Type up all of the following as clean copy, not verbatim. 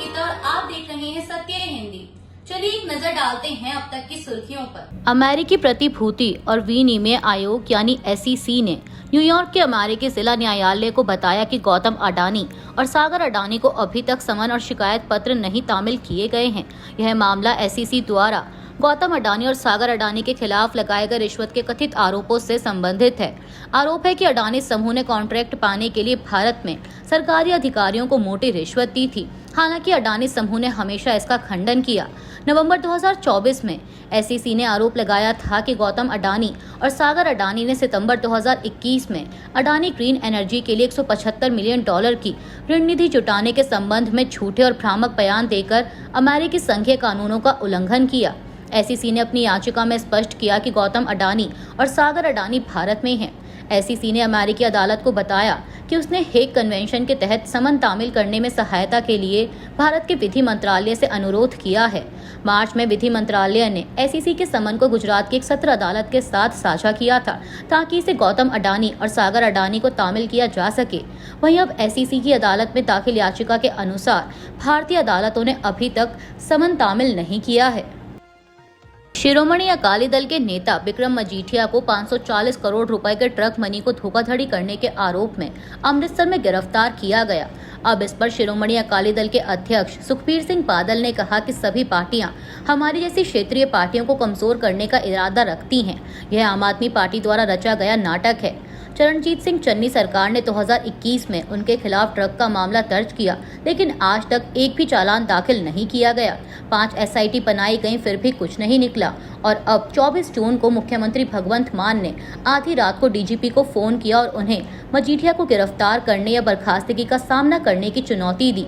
गीता और आप देख रहे हैं सत्य हिंदी। चलिए एक नजर डालते हैं अब तक की सुर्खियों पर। अमेरिकी प्रतिभूति और विनिमय आयोग यानी SEC ने न्यूयॉर्क के अमेरिकी जिला न्यायालय को बताया कि गौतम अडानी और सागर अडानी को अभी तक समन और शिकायत पत्र नहीं तामील किए गए हैं। यह मामला SEC द्वारा गौतम अडानी और सागर अडानी के खिलाफ लगाए गए रिश्वत के कथित आरोपों से संबंधित है। आरोप है कि अडानी समूह ने कॉन्ट्रैक्ट पाने के लिए भारत में सरकारी अधिकारियों को मोटी रिश्वत दी थी। हालांकि अडानी समूह ने हमेशा इसका खंडन किया। नवंबर 2024 में SEC ने आरोप लगाया था कि गौतम अडानी और सागर अडानी ने सितंबर 2021 में अडानी ग्रीन एनर्जी के लिए $175 मिलियन की ऋण निधि जुटाने के संबंध में झूठे और भ्रामक बयान देकर अमेरिकी संघीय कानूनों का उल्लंघन किया। SEC ने अपनी याचिका में स्पष्ट किया कि गौतम अडानी और सागर अडानी भारत में हैं। SEC ने अमेरिकी अदालत को बताया कि उसने हेग कन्वेंशन के तहत समन तामील करने में सहायता के लिए भारत के विधि मंत्रालय से अनुरोध किया है। मार्च में विधि मंत्रालय ने SEC के समन को गुजरात की एक सत्र अदालत के साथ साझा किया था ताकि इसे गौतम अडानी और सागर अडानी को तामील किया जा सके। वहीं अब SEC की अदालत में दाखिल याचिका के अनुसार भारतीय अदालतों ने अभी तक समन तामील नहीं किया है। शिरोमणि अकाली दल के नेता विक्रम मजीठिया को 540 करोड़ रुपए के ट्रक मनी को धोखाधड़ी करने के आरोप में अमृतसर में गिरफ्तार किया गया। अब इस पर शिरोमणि अकाली दल के अध्यक्ष सुखबीर सिंह बादल ने कहा कि सभी पार्टियां हमारी जैसी क्षेत्रीय पार्टियों को कमजोर करने का इरादा रखती हैं। यह आम आदमी पार्टी द्वारा रचा गया नाटक है। चरणजीत सिंह चन्नी सरकार ने 2021 में उनके खिलाफ ट्रक का मामला दर्ज किया, लेकिन आज तक एक भी चालान दाखिल नहीं किया गया। 5 SIT बनाई गई, फिर भी कुछ नहीं निकला। और अब 24 जून को मुख्यमंत्री भगवंत मान ने आधी रात को DGP को फोन किया और उन्हें मजीठिया को गिरफ्तार करने या बर्खास्तगी का सामना करने की चुनौती दी।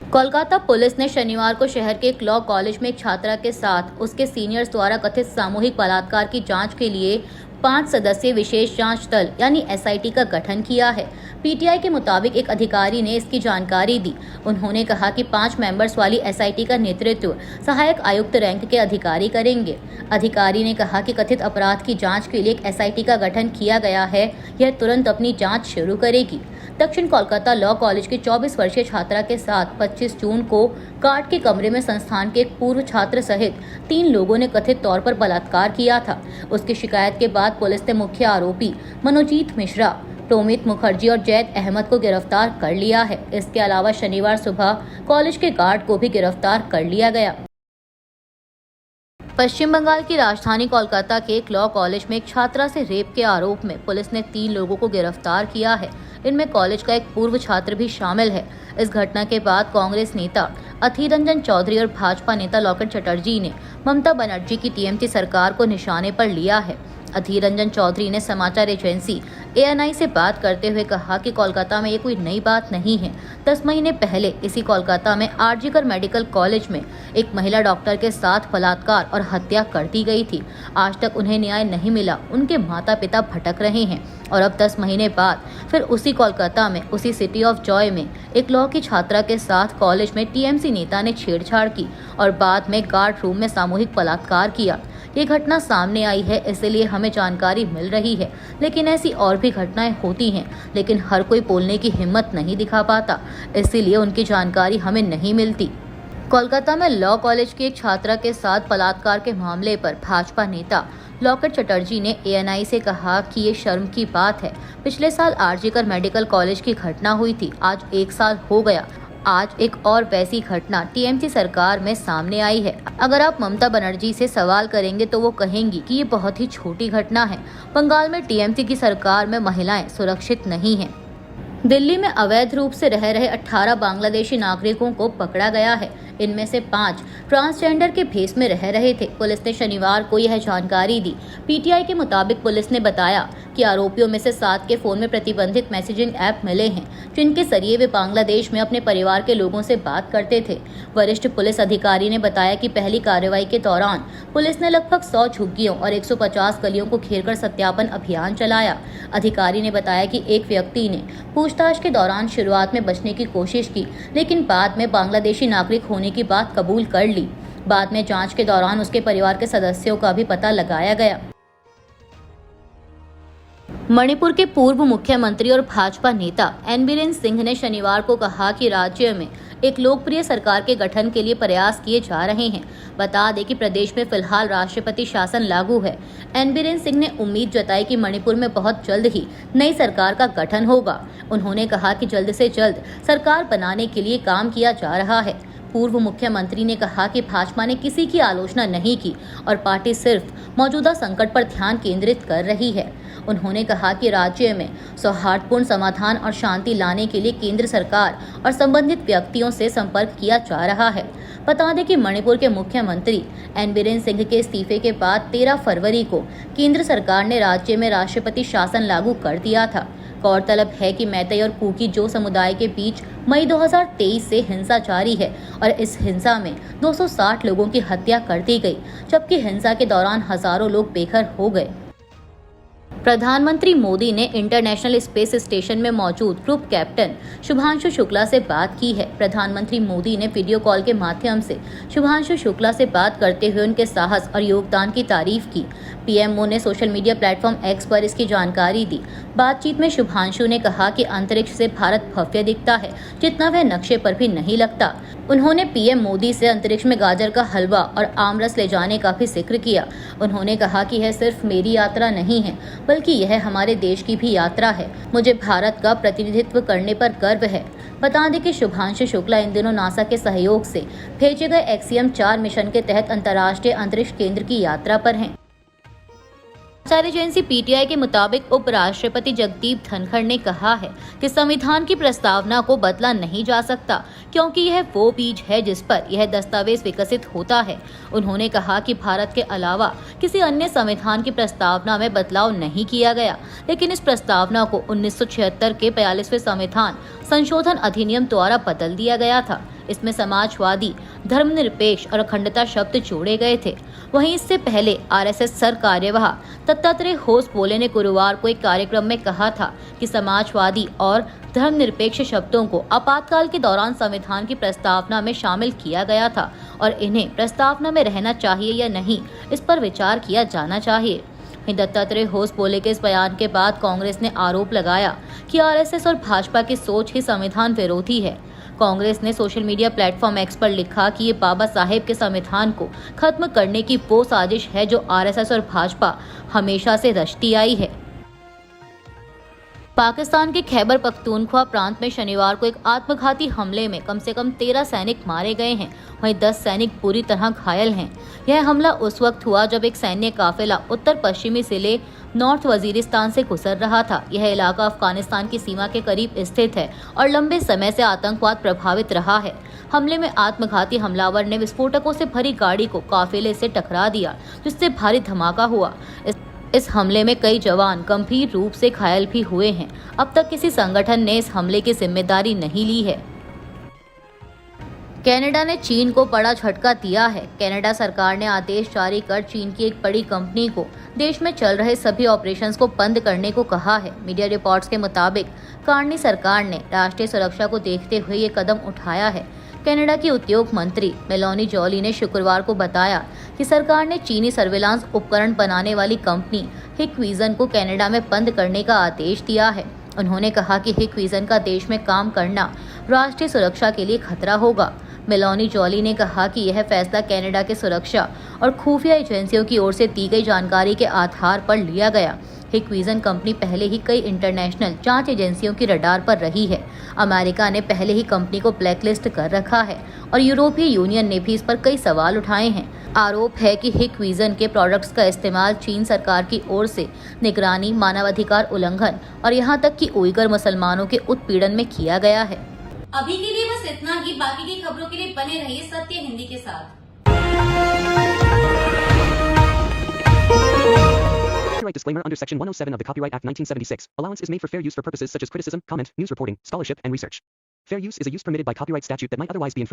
कोलकाता पुलिस ने शनिवार को शहर के एक लॉ कॉलेज में एक छात्रा के साथ उसके सीनियर्स द्वारा कथित सामूहिक बलात्कार की जांच के लिए 5 सदस्यीय विशेष जांच दल यानी SIT का गठन किया है। PTI के मुताबिक एक अधिकारी ने इसकी जानकारी दी। उन्होंने कहा कि 5 मेंबर्स वाली SIT का नेतृत्व सहायक आयुक्त रैंक के अधिकारी करेंगे। अधिकारी ने कहा कि कथित अपराध की जांच के लिए एक SIT का गठन किया गया है। यह तुरंत अपनी जांच शुरू करेगी। दक्षिण कोलकाता लॉ कॉलेज की 24 वर्षीय छात्रा के साथ 25 जून को काट के कमरे में संस्थान के एक पूर्व छात्र सहित 3 लोगों ने कथित तौर पर बलात्कार किया था। उसकी शिकायत के बाद पुलिस ने मुख्य आरोपी मनोजीत मिश्रा, टोमित मुखर्जी और जैद अहमद को गिरफ्तार कर लिया है। इसके अलावा शनिवार सुबह कॉलेज के गार्ड को भी गिरफ्तार कर लिया गया। पश्चिम बंगाल की राजधानी कोलकाता के एक लॉ कॉलेज में एक छात्रा से रेप के आरोप में पुलिस ने 3 लोगों को गिरफ्तार किया है। इनमें कॉलेज का एक पूर्व छात्र भी शामिल है। इस घटना के बाद कांग्रेस नेता अधीर रंजन चौधरी और भाजपा नेता लॉकेट चटर्जी ने ममता बनर्जी की TMC सरकार को निशाने पर लिया है। अधीर रंजन चौधरी ने समाचार एजेंसी ANI से बात करते हुए कहा कि कोलकाता में ये कोई नई बात नहीं है। 10 महीने पहले इसी कोलकाता में RG मेडिकल कॉलेज में एक महिला डॉक्टर के साथ बलात्कार और हत्या कर दी गई थी। आज तक उन्हें न्याय नहीं मिला। उनके माता पिता भटक रहे हैं और अब 10 महीने बाद फिर उसी कोलकाता में उसी सिटी ऑफ जॉय में एक लॉ की छात्रा के साथ कॉलेज में TMC नेता ने छेड़छाड़ की और बाद में गार्ड रूम में सामूहिक बलात्कार किया। ये घटना सामने आई है, इसलिए हमें जानकारी मिल रही है, लेकिन ऐसी और भी घटनाएं होती हैं, लेकिन हर कोई बोलने की हिम्मत नहीं दिखा पाता, इसीलिए उनकी जानकारी हमें नहीं मिलती। कोलकाता में लॉ कॉलेज की एक छात्रा के साथ बलात्कार के मामले पर भाजपा नेता लॉकेट चटर्जी ने ANI से कहा कि ये शर्म की बात है। पिछले साल RG मेडिकल कॉलेज की घटना हुई थी। आज 1 साल हो गया। आज एक और वैसी घटना TMC सरकार में सामने आई है। अगर आप ममता बनर्जी से सवाल करेंगे तो वो कहेंगी कि ये बहुत ही छोटी घटना है। बंगाल में TMC की सरकार में महिलाएं सुरक्षित नहीं हैं। दिल्ली में अवैध रूप से रह रहे 18 बांग्लादेशी नागरिकों को पकड़ा गया है। इनमें से 5 ट्रांसजेंडर के भेष में रह रहे थे। पुलिस ने शनिवार को यह जानकारी दी। PTI के मुताबिक पुलिस ने बताया कि आरोपियों में से 7 के फोन में प्रतिबंधित मैसेजिंग ऐप मिले हैं, जिनके जरिए वे बांग्लादेश में अपने परिवार के लोगों से बात करते थे। वरिष्ठ पुलिस अधिकारी ने बताया कि पहली कार्रवाई के दौरान पुलिस ने लगभग 100 झुग्गियों और 150 गलियों को घेरकर सत्यापन अभियान चलाया। अधिकारी ने बताया कि एक व्यक्ति ने पूछताछ के दौरान शुरुआत में बचने की कोशिश की, लेकिन बाद में बांग्लादेशी नागरिक होने की बात कबूल कर ली। बाद में जांच के दौरान उसके परिवार के सदस्यों का भी पता लगाया गया। मणिपुर के पूर्व मुख्यमंत्री और भाजपा नेता एन बीरेन सिंह ने शनिवार को कहा कि राज्य में एक लोकप्रिय सरकार के गठन के लिए प्रयास किए जा रहे हैं। बता दें कि प्रदेश में फिलहाल राष्ट्रपति शासन लागू है। एन बीरेन सिंह ने उम्मीद जताई कि मणिपुर में बहुत जल्द ही नई सरकार का गठन होगा। उन्होंने कहा कि जल्द से जल्द सरकार बनाने के लिए काम किया जा रहा है। पूर्व मुख्यमंत्री ने कहा कि भाजपा ने किसी की आलोचना नहीं की और पार्टी सिर्फ मौजूदा संकट पर ध्यान केंद्रित कर रही है। उन्होंने कहा कि राज्य में सौहार्दपूर्ण समाधान और शांति लाने के लिए केंद्र सरकार और संबंधित व्यक्तियों से संपर्क किया जा रहा है। बता दें कि मणिपुर के मुख्यमंत्री एन बीरेन सिंह के इस्तीफे के बाद 13 फरवरी को केंद्र सरकार ने राज्य में राष्ट्रपति शासन लागू कर दिया था। गौरतलब है कि मैतेई और कुकी जो समुदाय के बीच मई 2023 से हिंसा जारी है और इस हिंसा में 260 लोगों की हत्या कर दी गई, जबकि हिंसा के दौरान हजारों लोग बेघर हो गए। प्रधानमंत्री मोदी ने इंटरनेशनल स्पेस स्टेशन में मौजूद ग्रुप कैप्टन शुभांशु शुक्ला से बात की है। प्रधानमंत्री मोदी ने वीडियो कॉल के माध्यम से शुभांशु शुक्ला से बात करते हुए उनके साहस और योगदान की तारीफ की। पीएमओ ने सोशल मीडिया प्लेटफॉर्म एक्स पर इसकी जानकारी दी। बातचीत में शुभांशु ने कहा कि अंतरिक्ष से भारत भव्य दिखता है, जितना वह नक्शे पर भी नहीं लगता। उन्होंने पीएम मोदी से अंतरिक्ष में गाजर का हलवा और आमरस ले जाने का भी जिक्र किया। उन्होंने कहा कि यह सिर्फ मेरी यात्रा नहीं है, बल्कि यह हमारे देश की भी यात्रा है। मुझे भारत का प्रतिनिधित्व करने पर गर्व है। बता दें कि शुभांशु शुक्ला इन दिनों नासा के सहयोग से भेजे गए एक्सियम 4 मिशन के तहत अंतर्राष्ट्रीय अंतरिक्ष केंद्र की यात्रा पर हैं। समाचार एजेंसी पीटीआई के मुताबिक उपराष्ट्रपति जगदीप धनखड़ ने कहा है कि संविधान की प्रस्तावना को बदला नहीं जा सकता, क्योंकि यह वो बीज है जिस पर यह दस्तावेज विकसित होता है। उन्होंने कहा कि भारत के अलावा किसी अन्य संविधान की प्रस्तावना में बदलाव नहीं किया गया, लेकिन इस प्रस्तावना को 1976 के 42वें संविधान संशोधन अधिनियम द्वारा बदल दिया गया था। इसमें समाजवादी, धर्मनिरपेक्ष और अखंडता शब्द जोड़े गए थे। वहीं इससे पहले आरएसएस सर कार्यवाह दत्तात्रेय होसबोले ने गुरुवार को एक कार्यक्रम में कहा था कि समाजवादी और धर्मनिरपेक्ष शब्दों को आपातकाल के दौरान संविधान की प्रस्तावना में शामिल किया गया था और इन्हें प्रस्तावना में रहना चाहिए या नहीं, इस पर विचार किया जाना चाहिए। दत्तात्रेय होसबोले के इस बयान के बाद कांग्रेस ने आरोप लगाया कि आरएसएस और भाजपा की सोच ही संविधान विरोधी है। कांग्रेस ने सोशल मीडिया प्लेटफॉर्म एक्स पर लिखा कि ये बाबा साहेब के संविधान को खत्म करने की वो साजिश है जो आरएसएस और भाजपा हमेशा से रचती आई है। पाकिस्तान के खैबर पख्तूनख्वा प्रांत में शनिवार को एक आत्मघाती हमले में कम से कम 13 सैनिक मारे गए हैं, वहीं 10 सैनिक बुरी तरह घायल हैं। यह हमला उस वक्त हुआ जब एक सैन्य काफिला उत्तर पश्चिमी जिले नॉर्थ वजीरिस्तान से गुजर रहा था। यह इलाका अफगानिस्तान की सीमा के करीब स्थित है और लंबे समय से आतंकवाद प्रभावित रहा है। हमले में आत्मघाती हमलावर ने विस्फोटकों से भरी गाड़ी को काफिले से टकरा दिया, जिससे भारी धमाका हुआ। इस हमले में कई जवान गंभीर रूप से घायल भी हुए हैं। अब तक किसी संगठन ने इस हमले की जिम्मेदारी नहीं ली है। कनाडा ने चीन को बड़ा झटका दिया है। कनाडा सरकार ने आदेश जारी कर चीन की एक बड़ी कंपनी को देश में चल रहे सभी ऑपरेशंस को बंद करने को कहा है। मीडिया रिपोर्ट्स के मुताबिक कार्नी सरकार ने राष्ट्रीय सुरक्षा को देखते हुए ये कदम उठाया है। कनाडा की उद्योग मंत्री मेलोनी जॉली ने शुक्रवार को बताया कि सरकार ने चीनी सर्विलांस उपकरण बनाने वाली कंपनी हिकविजन को कनाडा में बंद करने का आदेश दिया है। उन्होंने कहा कि हिकविजन का देश में काम करना राष्ट्रीय सुरक्षा के लिए खतरा होगा। मेलोनी जॉली ने कहा कि यह फैसला कनाडा के सुरक्षा और खुफिया एजेंसियों की ओर से दी गई जानकारी के आधार पर लिया गया। हिकविजन कंपनी पहले ही कई इंटरनेशनल जांच एजेंसियों की रडार पर रही है। अमेरिका ने पहले ही कंपनी को ब्लैकलिस्ट कर रखा है और यूरोपीय यूनियन ने भी इस पर कई सवाल उठाए हैं। आरोप है कि हिकविजन के प्रोडक्ट्स का इस्तेमाल चीन सरकार की ओर से निगरानी, मानवाधिकार उल्लंघन और यहाँ तक कि उइगर मुसलमानों के उत्पीड़न में किया गया है। अभी के लिए बस इतना ही। बाकी की खबरों के लिए बने रहिए सत्य हिंदी के साथ। Copyright disclaimer under Section 107 of the Copyright Act 1976. Allowance is made for fair use for purposes such as criticism, comment, news reporting, scholarship, and research. Fair use is a use permitted by copyright statute that might otherwise be infringed.